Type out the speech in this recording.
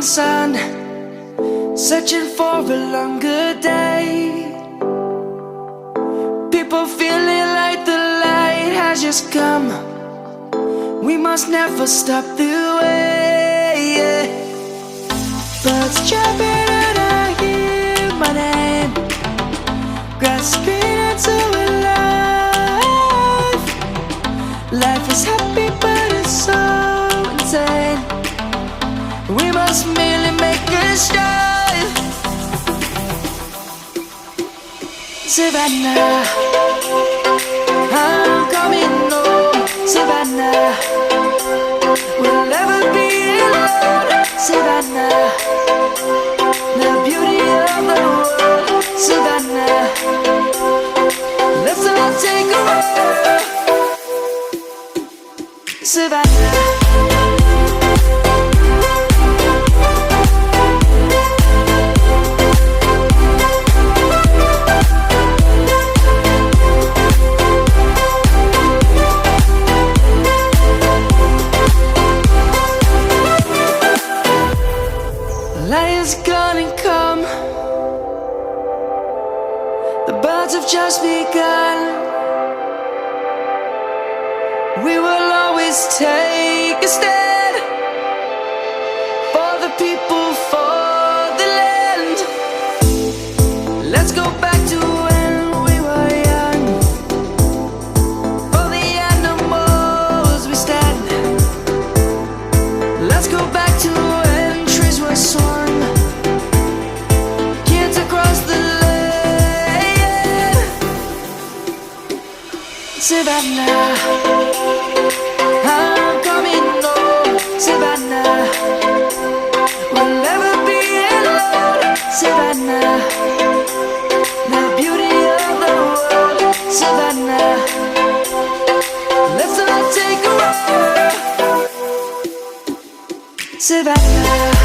morning sun, searching for a longer day. People feeling like the light has just come. We must never stop the way. Birds chirping and I hear my name, grasping into a life. Life is happy but it's so insane. We must merely make a strive. Savannah, I'm coming home. Savannah, we'll never be alone. Savannah, the beauty of the world. Savannah, let's all take a walk. Savannah. Lion's gonna come. The birds have just begun. We will always take a stand for the people, for the land. Let's go back to when we were young. For the animals we stand. Let's go back to when trees were swung. Kids across the land. Savannah, I'm coming home. Savannah, we'll never be alone. Savannah, the beauty of the world. Savannah, let's all take a walk. Savannah.